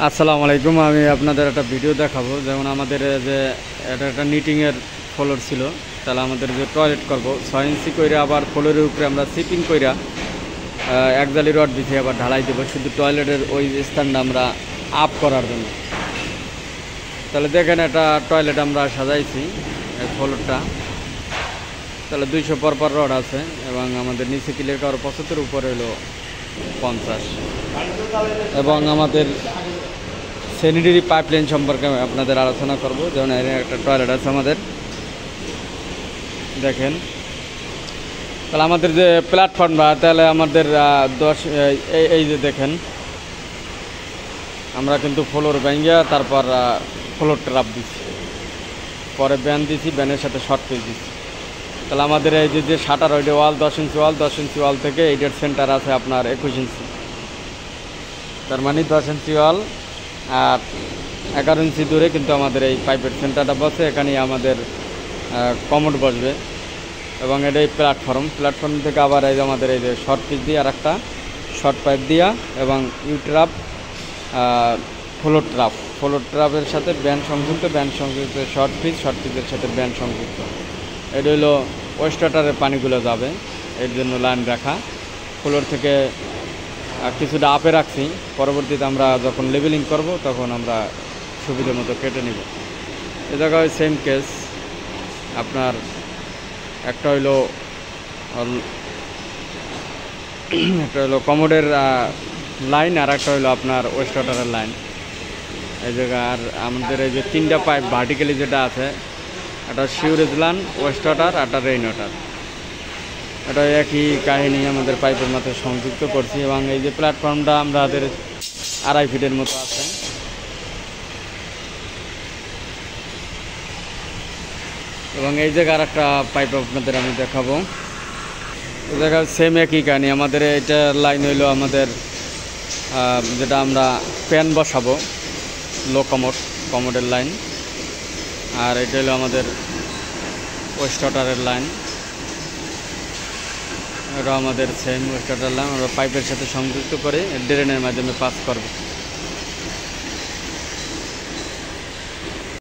আসসালামু আলাইকুম। আমি আপনাদের একটা ভিডিও দেখাবো। যেমন আমাদের যে এটা একটা নিটিংয়ের ফ্লোর ছিল, তাহলে আমাদের যে টয়লেট করব 6 ইঞ্চি কইরা আবার ফ্লোরের উপরে আমরা সিপিং কইরা একজালি রড বিছিয়ে আবার ঢালাই দেবো শুধু টয়লেটের ওই স্থানটা আমরা আপ করার জন্য। তাহলে দেখেন একটা টয়লেট আমরা সাজাইছি ফ্লোরটা। তাহলে 200 পরপর রড আছে এবং আমাদের নিচে ক্লিয়ার করার 75, উপরে হলো 50 এবং আমাদের স্যানিটারি পাইপলাইন সম্পর্কে আপনাদের আলোচনা করব। যেমন এর একটা টয়লেট আছে আমাদের, দেখেন। তাহলে আমাদের যে প্ল্যাটফর্মটা, তাহলে আমাদের 10 এই যে দেখেন, আমরা কিন্তু ফ্লোর ভেঙে তারপর ফ্লোর ট্রাপ দিচ্ছি, পরে ব্যান দিচ্ছি, ব্যানের সাথে শর্ট পিস দিচ্ছি। তাহলে আমাদের এই যে শাটার ওইটা ওয়াল 10 ইঞ্চি ওয়াল, 10 ইঞ্চি ওয়াল থেকে এইটার সেন্টার আছে আপনার 21 ইঞ্চি, তার মানে 10 ইঞ্চি ওয়াল আর 11 ইঞ্চি দূরে কিন্তু আমাদের এই পাইপের সেন্টারটা বসে। এখানেই আমাদের কমোড বসবে এবং এটাই প্ল্যাটফর্ম থেকে আবার এই যে আমাদের এই যে শর্ট পিস দিয়ে আর একটা শর্ট পাইপ দিয়া এবং ইউট্রাপ ফ্লোর ট্রাপের সাথে ব্যান্ড সংযুক্ত, শর্ট পিসের সাথে ব্যান্ড সংযুক্ত। এটা হলো ওয়েস্ট ওয়াটারের পানিগুলো যাবে, এর জন্য লাইন রাখা। ফ্লোর থেকে কিছুটা আপে রাখছি, পরবর্তীতে আমরা যখন লেভেলিং করব তখন আমরা সুবিধা মতো কেটে নিব। এ জায়গায় সেম কেস আপনার একটা হইলো কমোডের লাইন আর একটা হইলো আপনার ওয়েস্ট ওয়াটারের লাইন। এই জায়গায় আর আমাদের এই যে 3টা পাইপ ভার্টিক্যালি যেটা আছে, একটা সিউরেজ লাইন, ওয়েস্ট ওয়াটার আর একটা রেইন ওয়াটার, এটা একই কাহিনী আমাদের পাইপের মাথায় সংযুক্ত করছি। এবং এই যে প্ল্যাটফর্মটা আমাদের 2.5 ফিটের মতো আছে। এবং এই জায়গায় আর একটা পাইপ আপনাদের আমি দেখাবো। এই জায়গায় সেম একই কাহিনী। আমাদের এটা লাইন হইলো আমাদের যেটা আমরা প্যান বসাবো, লো কমোডের লাইন, আর এটা হলো আমাদের ওয়েস্ট ওয়াটারের লাইন। এটা আমাদের সেম ওয়েস্ট ওয়াটার লাইন আমরা পাইপের সাথে সংযুক্ত করে ড্রেনের মাধ্যমে পাস করব।